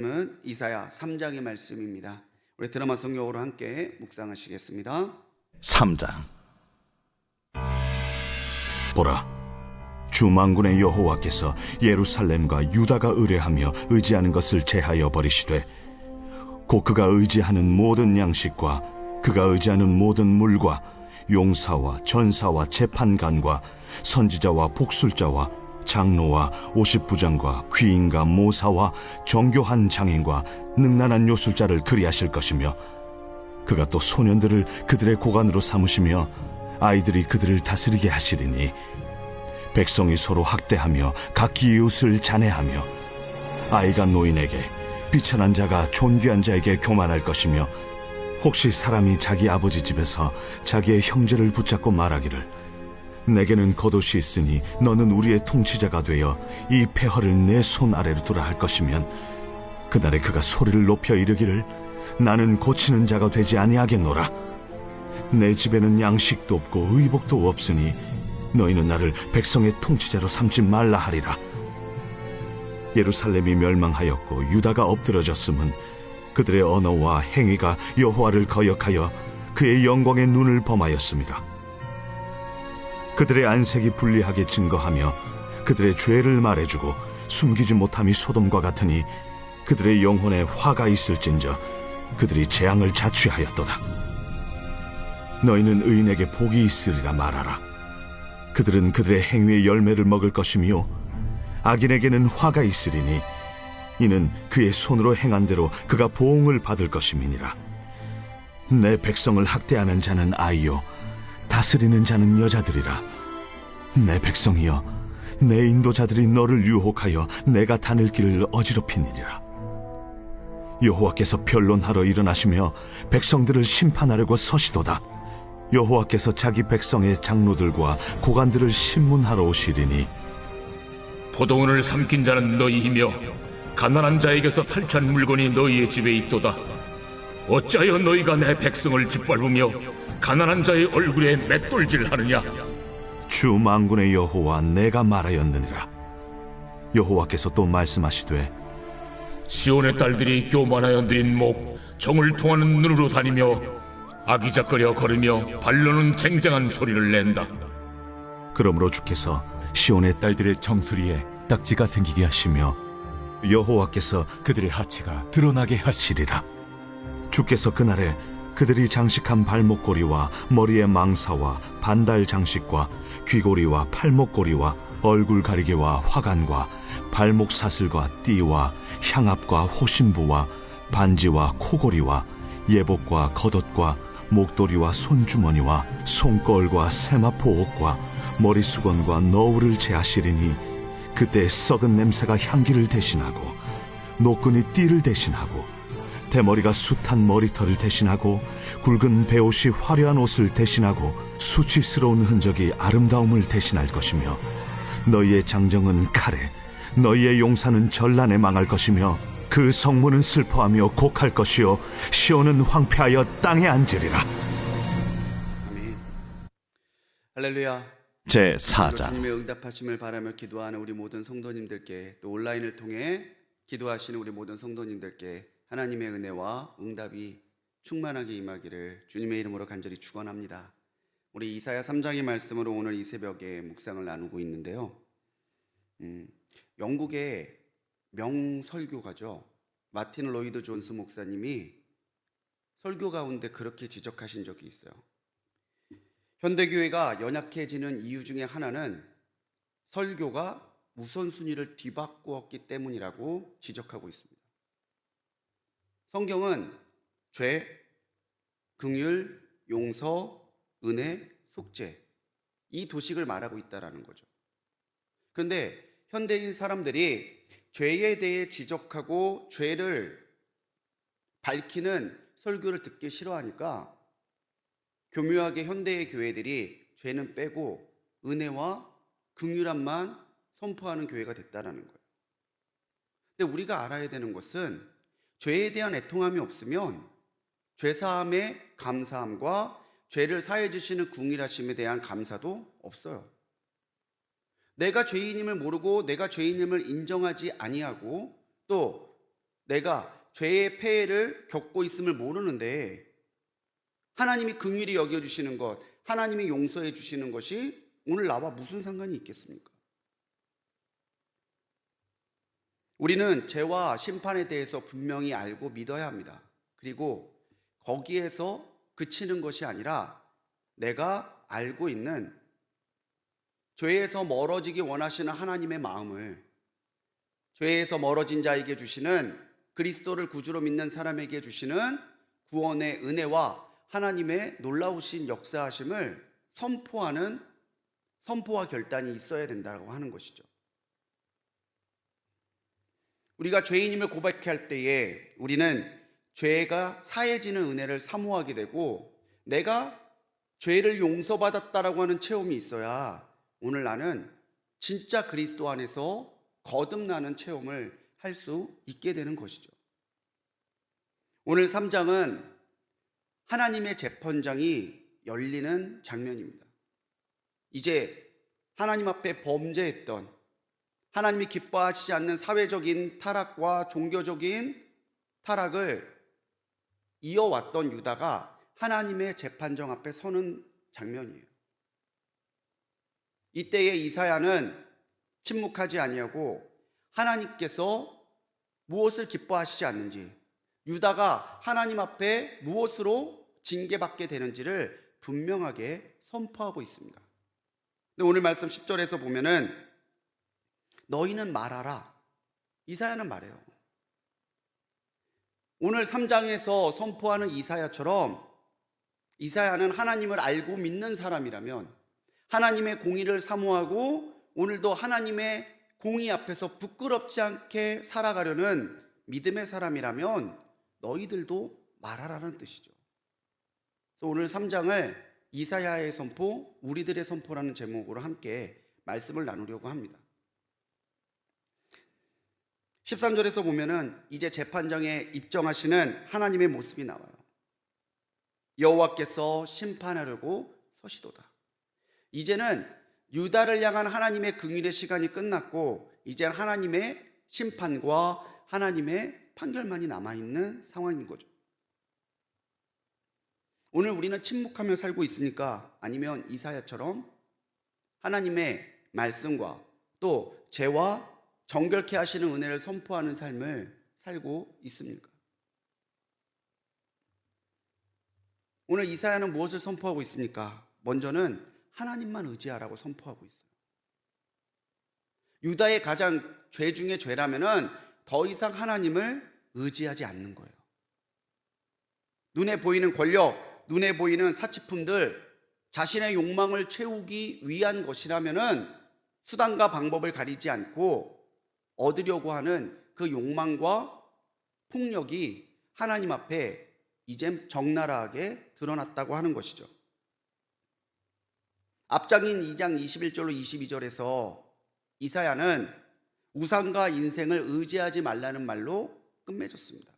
은 이사야 3장의 말씀입니다. 우리 드라마 성경으로 함께 묵상하시겠습니다. 3장. 보라, 주 만군의 여호와께서 예루살렘과 유다가 의뢰하며 의지하는 것을 제하여 버리시되 곧 그가 의지하는 모든 양식과 그가 의지하는 모든 물과 용사와 전사와 재판관과 선지자와 복술자와 장로와 오십부장과 귀인과 모사와 정교한 장인과 능란한 요술자를 그리하실 것이며 그가 또 소년들을 그들의 고관으로 삼으시며 아이들이 그들을 다스리게 하시리니 백성이 서로 학대하며 각기 이웃을 잔해하며 아이가 노인에게 비천한 자가 존귀한 자에게 교만할 것이며 혹시 사람이 자기 아버지 집에서 자기의 형제를 붙잡고 말하기를 내게는 겉옷이 있으니 너는 우리의 통치자가 되어 이 폐허를 내 손 아래로 두라 할 것이면 그날에 그가 소리를 높여 이르기를 나는 고치는 자가 되지 아니하겠노라. 내 집에는 양식도 없고 의복도 없으니 너희는 나를 백성의 통치자로 삼지 말라 하리라. 예루살렘이 멸망하였고 유다가 엎드러졌음은 그들의 언어와 행위가 여호와를 거역하여 그의 영광의 눈을 범하였습니다. 그들의 안색이 불리하게 증거하며 그들의 죄를 말해주고 숨기지 못함이 소돔과 같으니 그들의 영혼에 화가 있을진저 그들이 재앙을 자취하였도다. 너희는 의인에게 복이 있으리라 말하라. 그들은 그들의 행위의 열매를 먹을 것이며 악인에게는 화가 있으리니 이는 그의 손으로 행한 대로 그가 보응을 받을 것임이니라. 내 백성을 학대하는 자는 아이요 다스리는 자는 여자들이라. 내 백성이여, 내 인도자들이 너를 유혹하여 내가 다닐 길을 어지럽히니라. 여호와께서 변론하러 일어나시며 백성들을 심판하려고 서시도다. 여호와께서 자기 백성의 장로들과 고관들을 심문하러 오시리니 포도원을 삼킨 자는 너희이며 가난한 자에게서 탈취한 물건이 너희의 집에 있도다. 어찌하여 너희가 내 백성을 짓밟으며 가난한 자의 얼굴에 맷돌질하느냐? 주 만군의 여호와 내가 말하였느니라. 여호와께서 또 말씀하시되 시온의 딸들이 교만하여 드린 목 정을 통하는 눈으로 다니며 아기작거려 걸으며 발로는 쟁쟁한 소리를 낸다. 그러므로 주께서 시온의 딸들의 정수리에 딱지가 생기게 하시며 여호와께서 그들의 하체가 드러나게 하시리라. 주께서 그날에 그들이 장식한 발목고리와 머리의 망사와 반달 장식과 귀고리와 팔목고리와 얼굴 가리개와 화관과 발목 사슬과 띠와 향압과 호신부와 반지와 코고리와 예복과 겉옷과 목도리와 손주머니와 손걸과 세마포 옷과 머리수건과 너울을 제하시리니 그때 썩은 냄새가 향기를 대신하고 노끈이 띠를 대신하고 대머리가 숱한 머리털을 대신하고 굵은 베옷이 화려한 옷을 대신하고 수치스러운 흔적이 아름다움을 대신할 것이며 너희의 장정은 칼에 너희의 용사는 전란에 망할 것이며 그 성문은 슬퍼하며 곡할 것이요 시온은 황폐하여 땅에 앉으리라. 아멘. 할렐루야. 제4장. 주님의 응답하심을 바라며 기도하는 우리 모든 성도님들께, 또 온라인을 통해 기도하시는 우리 모든 성도님들께 하나님의 은혜와 응답이 충만하게 임하기를 주님의 이름으로 간절히 축원합니다. 우리 이사야 3장의 말씀으로 오늘 이 새벽에 묵상을 나누고 있는데요. 영국의 명설교가죠. 마틴 로이드 존스 목사님이 설교 가운데 그렇게 지적하신 적이 있어요. 현대교회가 연약해지는 이유 중에 하나는 설교가 우선순위를 뒤바꾸었기 때문이라고 지적하고 있습니다. 성경은 죄, 긍휼, 용서, 은혜, 속죄, 이 도식을 말하고 있다는 거죠. 그런데 현대인 사람들이 죄에 대해 지적하고 죄를 밝히는 설교를 듣기 싫어하니까 교묘하게 현대의 교회들이 죄는 빼고 은혜와 긍휼함만 선포하는 교회가 됐다는 거예요. 근데 우리가 알아야 되는 것은 죄에 대한 애통함이 없으면 죄사함의 감사함과 죄를 사해 주시는 궁일하심에 대한 감사도 없어요. 내가 죄인임을 모르고 내가 죄인임을 인정하지 아니하고 또 내가 죄의 폐해를 겪고 있음을 모르는데 하나님이 긍휼히 여겨주시는 것, 하나님이 용서해 주시는 것이 오늘 나와 무슨 상관이 있겠습니까? 우리는 죄와 심판에 대해서 분명히 알고 믿어야 합니다. 그리고 거기에서 그치는 것이 아니라 내가 알고 있는 죄에서 멀어지기 원하시는 하나님의 마음을 죄에서 멀어진 자에게 주시는 그리스도를 구주로 믿는 사람에게 주시는 구원의 은혜와 하나님의 놀라우신 역사하심을 선포와 결단이 있어야 된다고 하는 것이죠. 우리가 죄인임을 고백할 때에 우리는 죄가 사해지는 은혜를 사모하게 되고 내가 죄를 용서받았다라고 하는 체험이 있어야 오늘 나는 진짜 그리스도 안에서 거듭나는 체험을 할 수 있게 되는 것이죠. 오늘 3장은 하나님의 재판장이 열리는 장면입니다. 이제 하나님 앞에 범죄했던, 하나님이 기뻐하시지 않는 사회적인 타락과 종교적인 타락을 이어왔던 유다가 하나님의 재판정 앞에 서는 장면이에요. 이때에 이사야는 침묵하지 아니하고 하나님께서 무엇을 기뻐하시지 않는지, 유다가 하나님 앞에 무엇으로 징계받게 되는지를 분명하게 선포하고 있습니다. 근데 오늘 말씀 10절에서 보면은 너희는 말하라. 이사야는 말해요. 오늘 3장에서 선포하는 이사야처럼 이사야는 하나님을 알고 믿는 사람이라면, 하나님의 공의를 사모하고 오늘도 하나님의 공의 앞에서 부끄럽지 않게 살아가려는 믿음의 사람이라면 너희들도 말하라는 뜻이죠. 그래서 오늘 3장을 이사야의 선포, 우리들의 선포라는 제목으로 함께 말씀을 나누려고 합니다. 13절에서 보면은 이제 재판장에 입정하시는 하나님의 모습이 나와요. 여호와께서 심판하려고 서시도다. 이제는 유다를 향한 하나님의 긍휼의 시간이 끝났고 이제 하나님의 심판과 하나님의 판결만이 남아있는 상황인 거죠. 오늘 우리는 침묵하며 살고 있습니까? 아니면 이사야처럼 하나님의 말씀과 또 죄와 정결케 하시는 은혜를 선포하는 삶을 살고 있습니까? 오늘 이사야는 무엇을 선포하고 있습니까? 먼저는 하나님만 의지하라고 선포하고 있어요. 유다의 가장 죄 중에 죄라면은 더 이상 하나님을 의지하지 않는 거예요. 눈에 보이는 권력, 눈에 보이는 사치품들, 자신의 욕망을 채우기 위한 것이라면은 수단과 방법을 가리지 않고 얻으려고 하는 그 욕망과 폭력이 하나님 앞에 이젠 적나라하게 드러났다고 하는 것이죠. 앞장인 2장 21절로 22절에서 이사야는 우상과 인생을 의지하지 말라는 말로 끝맺었습니다.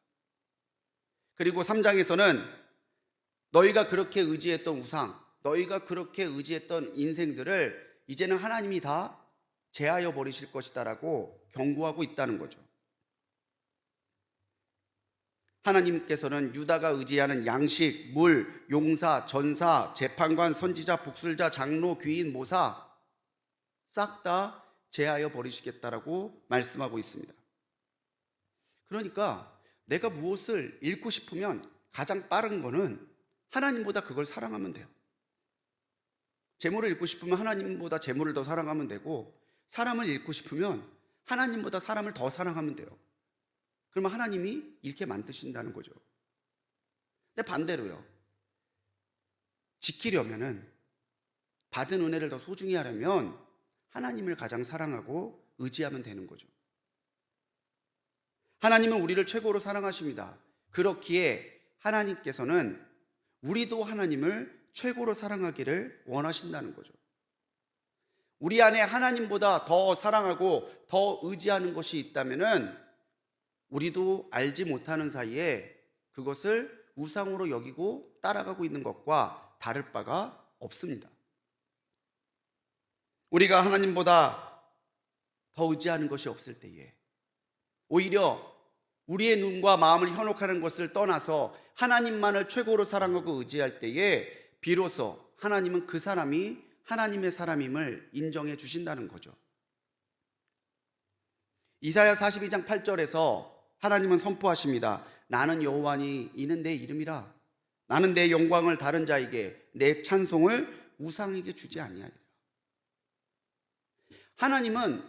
그리고 3장에서는 너희가 그렇게 의지했던 우상, 너희가 그렇게 의지했던 인생들을 이제는 하나님이 다 제하여 버리실 것이다라고 경고하고 있다는 거죠. 하나님께서는 유다가 의지하는 양식, 물, 용사, 전사, 재판관, 선지자, 복술자, 장로, 귀인, 모사 싹 다 제하여 버리시겠다라고 말씀하고 있습니다. 그러니까 내가 무엇을 잃고 싶으면 가장 빠른 거는 하나님보다 그걸 사랑하면 돼요. 재물을 잃고 싶으면 하나님보다 재물을 더 사랑하면 되고, 사람을 잃고 싶으면 하나님보다 사람을 더 사랑하면 돼요. 그러면 하나님이 잃게 만드신다는 거죠. 근데 반대로요, 지키려면은, 받은 은혜를 더 소중히 하려면 하나님을 가장 사랑하고 의지하면 되는 거죠. 하나님은 우리를 최고로 사랑하십니다. 그렇기에 하나님께서는 우리도 하나님을 최고로 사랑하기를 원하신다는 거죠. 우리 안에 하나님보다 더 사랑하고 더 의지하는 것이 있다면은 우리도 알지 못하는 사이에 그것을 우상으로 여기고 따라가고 있는 것과 다를 바가 없습니다. 우리가 하나님보다 더 의지하는 것이 없을 때에 오히려 우리의 눈과 마음을 현혹하는 것을 떠나서 하나님만을 최고로 사랑하고 의지할 때에 비로소 하나님은 그 사람이 하나님의 사람임을 인정해 주신다는 거죠. 이사야 42장 8절에서 하나님은 선포하십니다. 나는 여호와니 이는 내 이름이라. 나는 내 영광을 다른 자에게 내 찬송을 우상에게 주지 아니하리라. 하나님은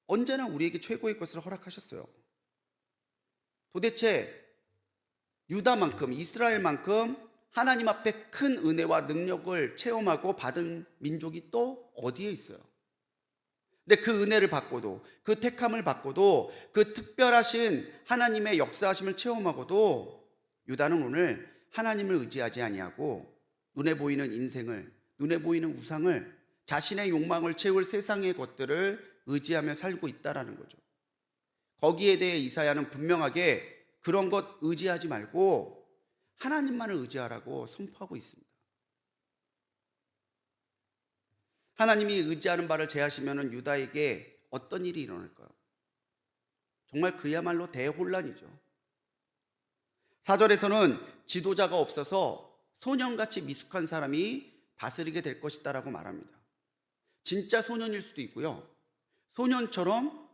언제나 우리에게 최고의 것을 허락하셨어요. 도대체 유다만큼 이스라엘만큼 하나님 앞에 큰 은혜와 능력을 체험하고 받은 민족이 또 어디에 있어요? 근데 그 은혜를 받고도, 그 택함을 받고도, 그 특별하신 하나님의 역사하심을 체험하고도 유다는 오늘 하나님을 의지하지 아니하고 눈에 보이는 인생을, 눈에 보이는 우상을, 자신의 욕망을 채울 세상의 것들을 의지하며 살고 있다라는 거죠. 거기에 대해 이사야는 분명하게 그런 것 의지하지 말고 하나님만을 의지하라고 선포하고 있습니다. 하나님이 의지하는 바를 제하시면 유다에게 어떤 일이 일어날까요? 정말 그야말로 대혼란이죠. 4절에서는 지도자가 없어서 소년같이 미숙한 사람이 다스리게 될 것이다라고 말합니다. 진짜 소년일 수도 있고요, 소년처럼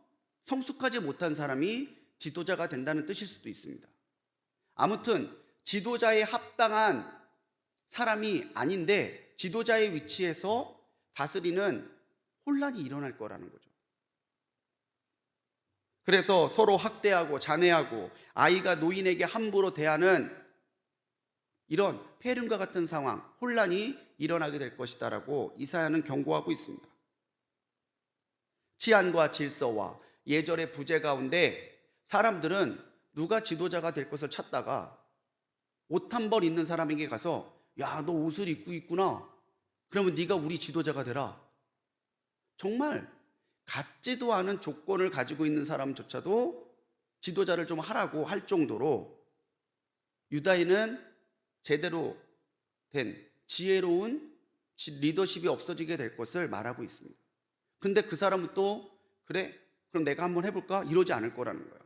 성숙하지 못한 사람이 지도자가 된다는 뜻일 수도 있습니다. 아무튼 지도자에 합당한 사람이 아닌데 지도자의 위치에서 다스리는 혼란이 일어날 거라는 거죠. 그래서 서로 학대하고 잔해하고 아이가 노인에게 함부로 대하는 이런 폐륜과 같은 상황, 혼란이 일어나게 될 것이다라고 이사야는 경고하고 있습니다. 치안과 질서와 예절의 부재 가운데 사람들은 누가 지도자가 될 것을 찾다가 옷 한 벌 있는 사람에게 가서 야, 너 옷을 입고 있구나. 그러면 네가 우리 지도자가 되라. 정말 같지도 않은 조건을 가지고 있는 사람조차도 지도자를 좀 하라고 할 정도로 유다인은 제대로 된 지혜로운 리더십이 없어지게 될 것을 말하고 있습니다. 근데 그 사람은 또 그래? 그럼 내가 한번 해볼까? 이러지 않을 거라는 거예요.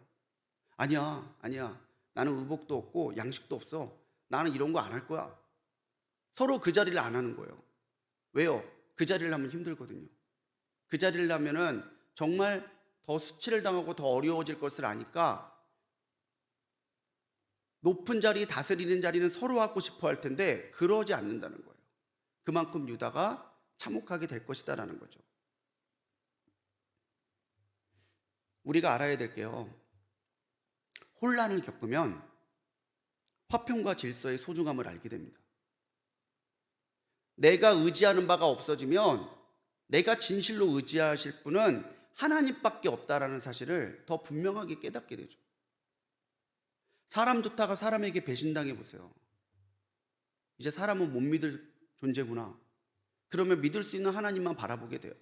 아니야. 나는 의복도 없고 양식도 없어. 나는 이런 거 안 할 거야. 서로 그 자리를 안 하는 거예요. 왜요? 그 자리를 하면 힘들거든요. 그 자리를 하면은 정말 더 수치를 당하고 더 어려워질 것을 아니까 높은 자리, 다스리는 자리는 서로 하고 싶어 할 텐데 그러지 않는다는 거예요. 그만큼 유다가 참혹하게 될 것이다라는 거죠. 우리가 알아야 될 게요, 혼란을 겪으면 화평과 질서의 소중함을 알게 됩니다. 내가 의지하는 바가 없어지면 내가 진실로 의지하실 분은 하나님밖에 없다라는 사실을 더 분명하게 깨닫게 되죠. 사람 좋다가 사람에게 배신당해 보세요. 이제 사람은 못 믿을 존재구나. 그러면 믿을 수 있는 하나님만 바라보게 돼요.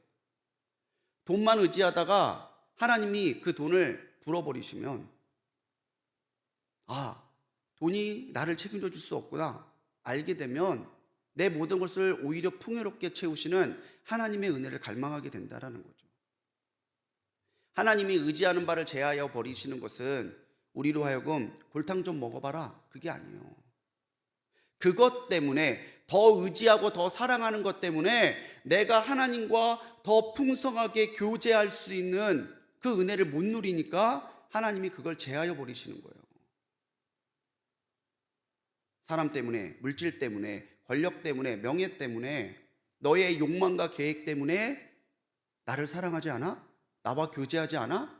돈만 의지하다가 하나님이 그 돈을 불어버리시면 돈이 나를 책임져 줄 수 없구나 알게 되면 내 모든 것을 오히려 풍요롭게 채우시는 하나님의 은혜를 갈망하게 된다라는 거죠. 하나님이 의지하는 바를 제하여 버리시는 것은 우리로 하여금 골탕 좀 먹어봐라, 그게 아니에요. 그것 때문에 더 의지하고 더 사랑하는 것 때문에 내가 하나님과 더 풍성하게 교제할 수 있는 그 은혜를 못 누리니까 하나님이 그걸 제하여 버리시는 거예요. 사람 때문에, 물질 때문에, 권력 때문에, 명예 때문에, 너의 욕망과 계획 때문에 나를 사랑하지 않아? 나와 교제하지 않아?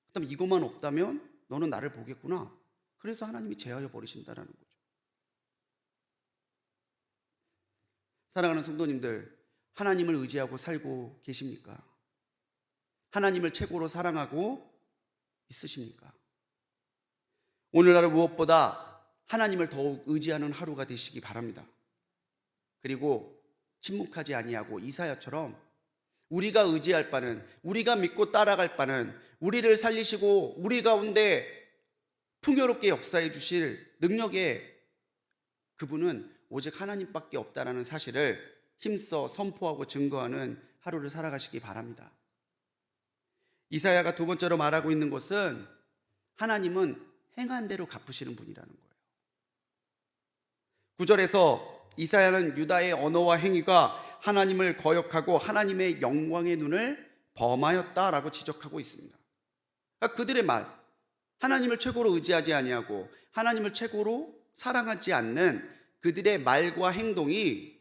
그다음 이것만 없다면 너는 나를 보겠구나. 그래서 하나님이 제하여 버리신다라는 거죠. 사랑하는 성도님들, 하나님을 의지하고 살고 계십니까? 하나님을 최고로 사랑하고 있으십니까? 오늘 하루 무엇보다 하나님을 더욱 의지하는 하루가 되시기 바랍니다. 그리고 침묵하지 아니하고 이사야처럼 우리가 의지할 바는, 우리가 믿고 따라갈 바는, 우리를 살리시고 우리 가운데 풍요롭게 역사해 주실 능력의 그분은 오직 하나님밖에 없다라는 사실을 힘써 선포하고 증거하는 하루를 살아가시기 바랍니다. 이사야가 두 번째로 말하고 있는 것은 하나님은 행한 대로 갚으시는 분이라는 거예요. 9절에서 이사야는 유다의 언어와 행위가 하나님을 거역하고 하나님의 영광의 눈을 범하였다라고 지적하고 있습니다. 그러니까 그들의 말, 하나님을 최고로 의지하지 아니하고 하나님을 최고로 사랑하지 않는 그들의 말과 행동이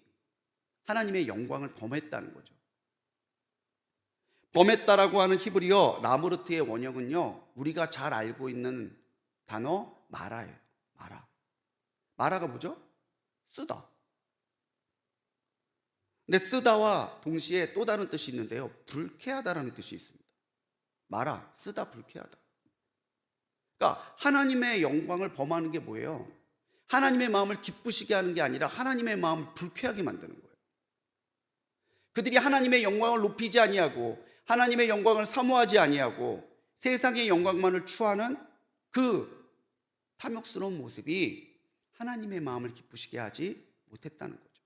하나님의 영광을 범했다는 거죠. 범했다라고 하는 히브리어 라무르트의 원형은요, 우리가 잘 알고 있는 단어 마라예요. 마라가 뭐죠? 쓰다. 근데 쓰다와 동시에 또 다른 뜻이 있는데요, 불쾌하다라는 뜻이 있습니다. 마라, 쓰다, 불쾌하다. 그러니까 하나님의 영광을 범하는 게 뭐예요? 하나님의 마음을 기쁘시게 하는 게 아니라 하나님의 마음을 불쾌하게 만드는 거예요. 그들이 하나님의 영광을 높이지 아니하고 하나님의 영광을 사모하지 아니하고 세상의 영광만을 추구하는 그 탐욕스러운 모습이 하나님의 마음을 기쁘시게 하지 못했다는 거죠.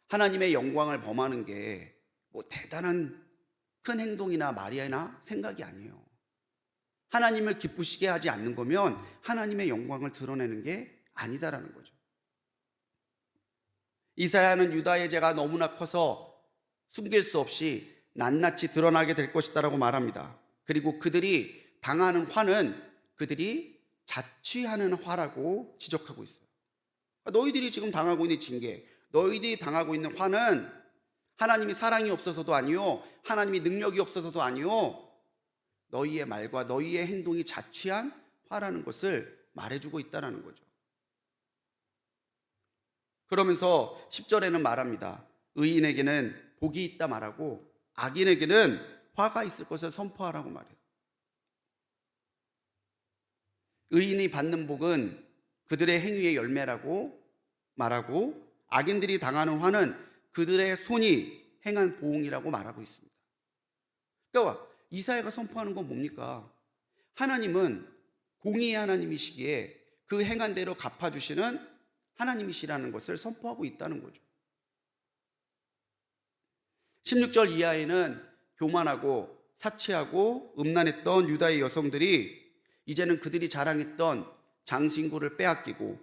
하나님의 영광을 범하는 게 뭐 대단한 큰 행동이나 말이나 생각이 아니에요. 하나님을 기쁘시게 하지 않는 거면 하나님의 영광을 드러내는 게 아니다라는 거죠. 이사야는 유다의 죄가 너무나 커서 숨길 수 없이 낱낱이 드러나게 될 것이다라고 말합니다. 그리고 그들이 당하는 화는 그들이 자취하는 화라고 지적하고 있어요. 너희들이 지금 당하고 있는 징계, 너희들이 당하고 있는 화는 하나님이 사랑이 없어서도 아니요, 하나님이 능력이 없어서도 아니요, 너희의 말과 너희의 행동이 자취한 화라는 것을 말해주고 있다는 거죠. 그러면서 10절에는 말합니다. 의인에게는 복이 있다 말하고 악인에게는 화가 있을 것을 선포하라고 말해요. 의인이 받는 복은 그들의 행위의 열매라고 말하고 악인들이 당하는 화는 그들의 손이 행한 보응이라고 말하고 있습니다. 그러니까 이사야가 선포하는 건 뭡니까? 하나님은 공의의 하나님이시기에 그 행한 대로 갚아주시는 하나님이시라는 것을 선포하고 있다는 거죠. 16절 이하에는 교만하고 사치하고 음란했던 유다의 여성들이 이제는 그들이 자랑했던 장신구를 빼앗기고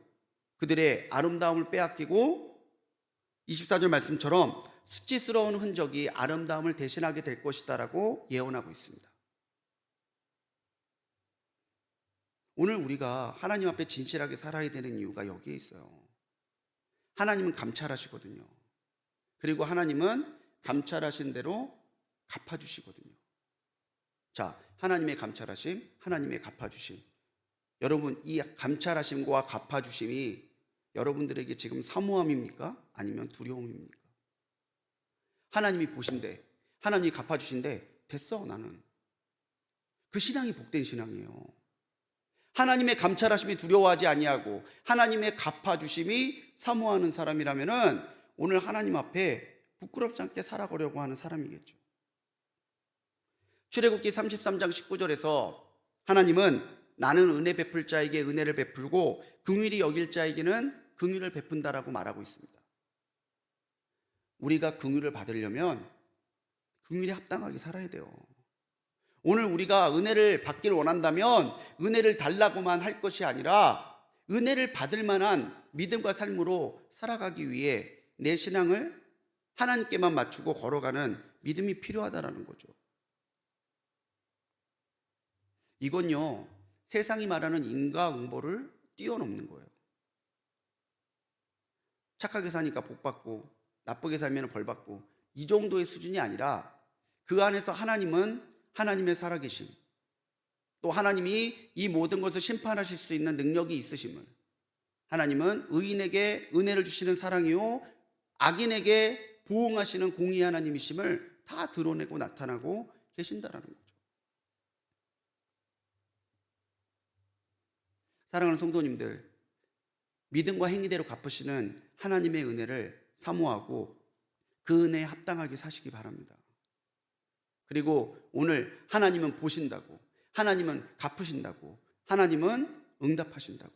그들의 아름다움을 빼앗기고 24절 말씀처럼 수치스러운 흔적이 아름다움을 대신하게 될 것이다라고 예언하고 있습니다. 오늘 우리가 하나님 앞에 진실하게 살아야 되는 이유가 여기에 있어요. 하나님은 감찰하시거든요. 그리고 하나님은 감찰하신 대로 갚아주시거든요. 자, 하나님의 감찰하심, 하나님의 갚아주심. 여러분, 이 감찰하심과 갚아주심이 여러분들에게 지금 사모함입니까? 아니면 두려움입니까? 하나님이 보신대, 하나님이 갚아주신대, 됐어 나는. 그 신앙이 복된 신앙이에요. 하나님의 감찰하심이 두려워하지 아니하고 하나님의 갚아주심이 사모하는 사람이라면은 오늘 하나님 앞에 부끄럽지 않게 살아가려고 하는 사람이겠죠. 출애굽기 33장 19절에서 하나님은 나는 은혜 베풀 자에게 은혜를 베풀고 긍휼히 여길 자에게는 긍휼을 베푼다라고 말하고 있습니다. 우리가 긍휼을 받으려면 긍휼에 합당하게 살아야 돼요. 오늘 우리가 은혜를 받기를 원한다면 은혜를 달라고만 할 것이 아니라 은혜를 받을 만한 믿음과 삶으로 살아가기 위해 내 신앙을 하나님께만 맞추고 걸어가는 믿음이 필요하다는 거죠. 이건요, 세상이 말하는 인과응보를 뛰어넘는 거예요. 착하게 사니까 복 받고 나쁘게 살면 벌 받고 이 정도의 수준이 아니라 그 안에서 하나님은 하나님의 살아계심, 또 하나님이 이 모든 것을 심판하실 수 있는 능력이 있으심을, 하나님은 의인에게 은혜를 주시는 사랑이요 악인에게 보응하시는 공의의 하나님이심을 다 드러내고 나타나고 계신다라는 거죠. 사랑하는 성도님들, 믿음과 행위대로 갚으시는 하나님의 은혜를 사모하고 그 은혜에 합당하게 사시기 바랍니다. 그리고 오늘 하나님은 보신다고, 하나님은 갚으신다고, 하나님은 응답하신다고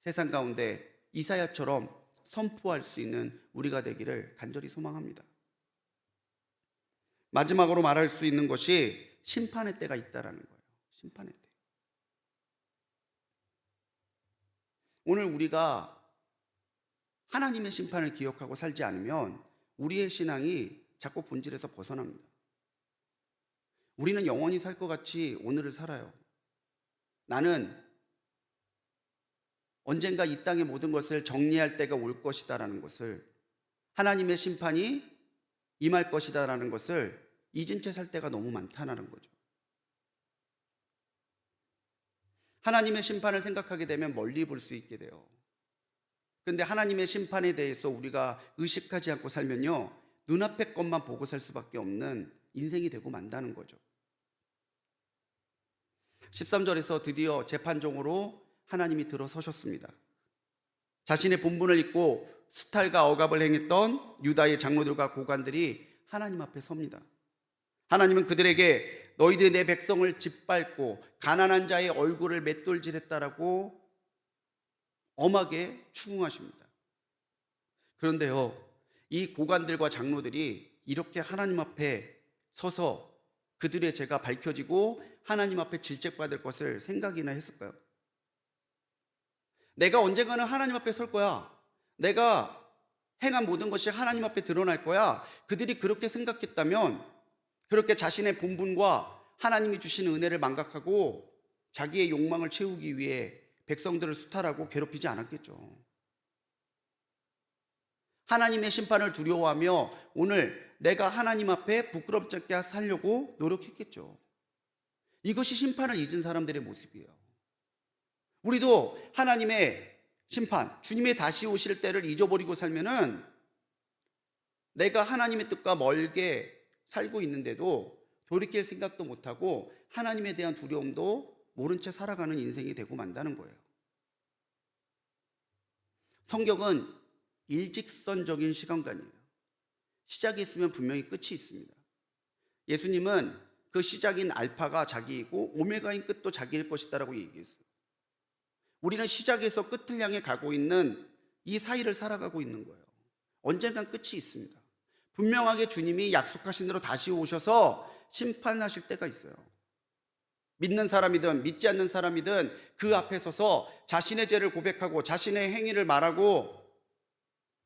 세상 가운데 이사야처럼 선포할 수 있는 우리가 되기를 간절히 소망합니다. 마지막으로 말할 수 있는 것이 심판의 때가 있다라는 거예요. 심판의 때. 오늘 우리가 하나님의 심판을 기억하고 살지 않으면 우리의 신앙이 자꾸 본질에서 벗어납니다. 우리는 영원히 살 것 같이 오늘을 살아요. 나는 언젠가 이 땅의 모든 것을 정리할 때가 올 것이다라는 것을, 하나님의 심판이 임할 것이다라는 것을 잊은 채 살 때가 너무 많다는 거죠. 하나님의 심판을 생각하게 되면 멀리 볼 수 있게 돼요. 그런데 하나님의 심판에 대해서 우리가 의식하지 않고 살면요, 눈앞의 것만 보고 살 수밖에 없는 인생이 되고 만다는 거죠. 13절에서 드디어 재판종으로 하나님이 들어서셨습니다. 자신의 본분을 잊고 수탈과 억압을 행했던 유다의 장로들과 고관들이 하나님 앞에 섭니다. 하나님은 그들에게 너희들이 내 백성을 짓밟고 가난한 자의 얼굴을 맷돌질했다라고 엄하게 추궁하십니다. 그런데요, 이 고관들과 장로들이 이렇게 하나님 앞에 서서 그들의 죄가 밝혀지고 하나님 앞에 질책받을 것을 생각이나 했을까요? 내가 언젠가는 하나님 앞에 설 거야, 내가 행한 모든 것이 하나님 앞에 드러날 거야, 그들이 그렇게 생각했다면 그렇게 자신의 본분과 하나님이 주신 은혜를 망각하고 자기의 욕망을 채우기 위해 백성들을 수탈하고 괴롭히지 않았겠죠. 하나님의 심판을 두려워하며 오늘 내가 하나님 앞에 부끄럽지 않게 살려고 노력했겠죠. 이것이 심판을 잊은 사람들의 모습이에요. 우리도 하나님의 심판, 주님의 다시 오실 때를 잊어버리고 살면은 내가 하나님의 뜻과 멀게 살고 있는데도 돌이킬 생각도 못하고 하나님에 대한 두려움도 모른 채 살아가는 인생이 되고 만다는 거예요. 성경은 일직선적인 시간관이에요. 시작이 있으면 분명히 끝이 있습니다. 예수님은 그 시작인 알파가 자기이고 오메가인 끝도 자기일 것이다라고 얘기했어요. 우리는 시작에서 끝을 향해 가고 있는 이 사이를 살아가고 있는 거예요. 언젠간 끝이 있습니다. 분명하게 주님이 약속하신 대로 다시 오셔서 심판하실 때가 있어요. 믿는 사람이든 믿지 않는 사람이든 그 앞에 서서 자신의 죄를 고백하고 자신의 행위를 말하고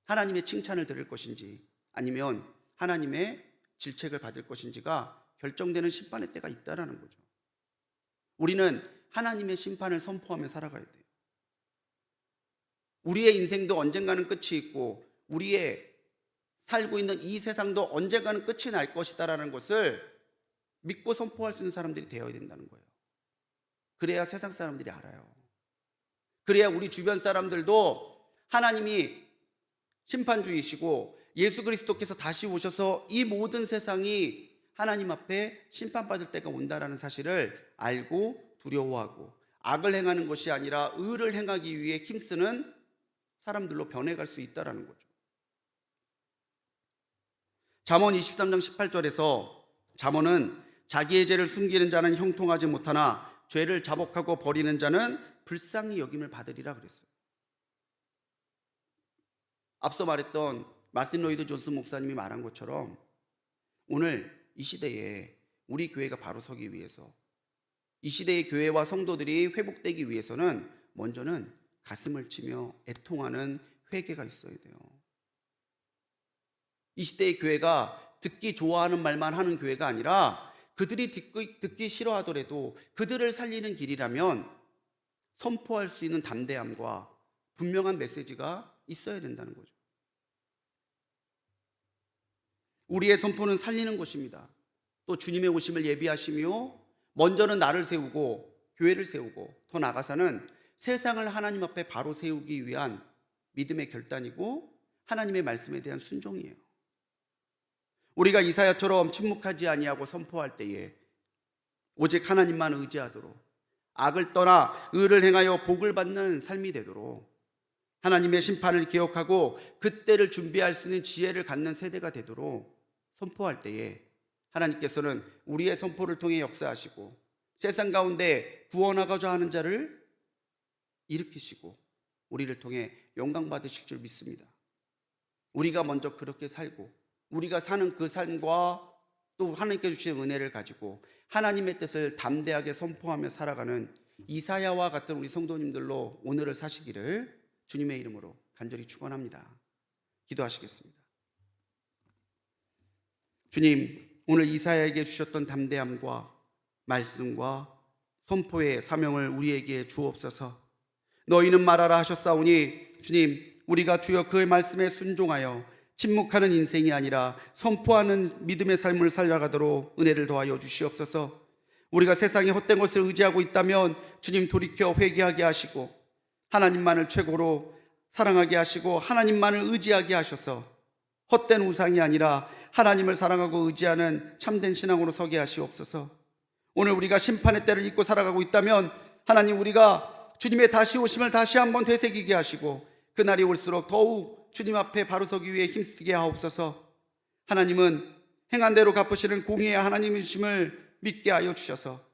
하나님의 칭찬을 들을 것인지 아니면 하나님의 질책을 받을 것인지가 결정되는 심판의 때가 있다라는 거죠. 우리는 하나님의 심판을 선포하며 살아가야 돼요. 우리의 인생도 언젠가는 끝이 있고 우리의 살고 있는 이 세상도 언젠가는 끝이 날 것이다라는 것을 믿고 선포할 수 있는 사람들이 되어야 된다는 거예요. 그래야 세상 사람들이 알아요. 그래야 우리 주변 사람들도 하나님이 심판주이시고 예수 그리스도께서 다시 오셔서 이 모든 세상이 하나님 앞에 심판받을 때가 온다라는 사실을 알고 두려워하고 악을 행하는 것이 아니라 의를 행하기 위해 힘쓰는 사람들로 변해갈 수 있다라는 거죠. 잠언 23장 18절에서 잠언은 자기의 죄를 숨기는 자는 형통하지 못하나 죄를 자복하고 버리는 자는 불쌍히 여김을 받으리라 그랬어요. 앞서 말했던 마틴 로이드 존슨 목사님이 말한 것처럼 오늘 이 시대에 우리 교회가 바로 서기 위해서, 이 시대의 교회와 성도들이 회복되기 위해서는 먼저는 가슴을 치며 애통하는 회개가 있어야 돼요. 이 시대의 교회가 듣기 좋아하는 말만 하는 교회가 아니라 그들이 듣기 싫어하더라도 그들을 살리는 길이라면 선포할 수 있는 담대함과 분명한 메시지가 있어야 된다는 거죠. 우리의 선포는 살리는 것입니다. 또 주님의 오심을 예비하시며 먼저는 나를 세우고 교회를 세우고 더 나아가서는 세상을 하나님 앞에 바로 세우기 위한 믿음의 결단이고 하나님의 말씀에 대한 순종이에요. 우리가 이사야처럼 침묵하지 아니하고 선포할 때에 오직 하나님만 의지하도록 악을 떠나 의를 행하여 복을 받는 삶이 되도록 하나님의 심판을 기억하고 그때를 준비할 수 있는 지혜를 갖는 세대가 되도록 선포할 때에 하나님께서는 우리의 선포를 통해 역사하시고 세상 가운데 구원하고자 하는 자를 일으키시고 우리를 통해 영광 받으실 줄 믿습니다. 우리가 먼저 그렇게 살고 우리가 사는 그 삶과 또 하나님께 주신 은혜를 가지고 하나님의 뜻을 담대하게 선포하며 살아가는 이사야와 같은 우리 성도님들로 오늘을 사시기를 주님의 이름으로 간절히 축원합니다. 기도하시겠습니다. 주님, 오늘 이사야에게 주셨던 담대함과 말씀과 선포의 사명을 우리에게 주옵소서. 너희는 말하라 하셨사오니 주님, 우리가 주여 그의 말씀에 순종하여 침묵하는 인생이 아니라 선포하는 믿음의 삶을 살아가도록 은혜를 더하여 주시옵소서. 우리가 세상에 헛된 것을 의지하고 있다면 주님 돌이켜 회개하게 하시고 하나님만을 최고로 사랑하게 하시고 하나님만을 의지하게 하셔서 헛된 우상이 아니라 하나님을 사랑하고 의지하는 참된 신앙으로 서게 하시옵소서. 오늘 우리가 심판의 때를 잊고 살아가고 있다면 하나님, 우리가 주님의 다시 오심을 다시 한번 되새기게 하시고 그날이 올수록 더욱 주님 앞에 바로 서기 위해 힘쓰게 하옵소서. 하나님은 행한 대로 갚으시는 공의의 하나님이심을 믿게 하여 주셔서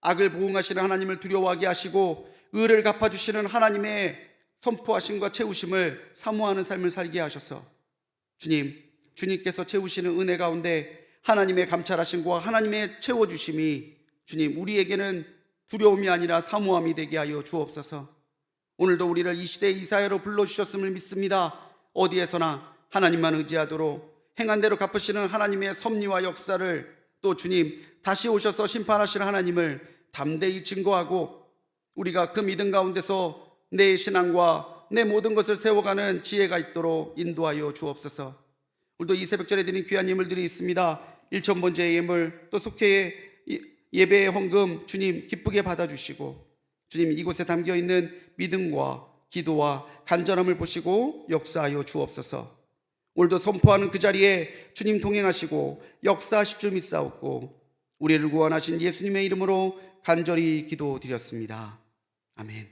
악을 보응하시는 하나님을 두려워하게 하시고 의를 갚아주시는 하나님의 선포하심과 채우심을 사모하는 삶을 살게 하셔서 주님께서 채우시는 은혜 가운데 하나님의 감찰하심과 하나님의 채워주심이 주님 우리에게는 두려움이 아니라 사모함이 되게 하여 주옵소서. 오늘도 우리를 이 시대의 이사야로 불러주셨음을 믿습니다. 어디에서나 하나님만 의지하도록 행한 대로 갚으시는 하나님의 섭리와 역사를 또 주님 다시 오셔서 심판하시는 하나님을 담대히 증거하고 우리가 그 믿음 가운데서 내 신앙과 내 모든 것을 세워가는 지혜가 있도록 인도하여 주옵소서. 오늘도 이 새벽절에 드린 귀한 예물들이 있습니다. 1,000번째 예물 또 속회의 예배의 헌금 주님 기쁘게 받아주시고 주님 이곳에 담겨있는 믿음과 기도와 간절함을 보시고 역사하여 주옵소서. 오늘도 선포하는 그 자리에 주님 동행하시고 역사하실 줄 믿사옵고 우리를 구원하신 예수님의 이름으로 간절히 기도드렸습니다. 아멘.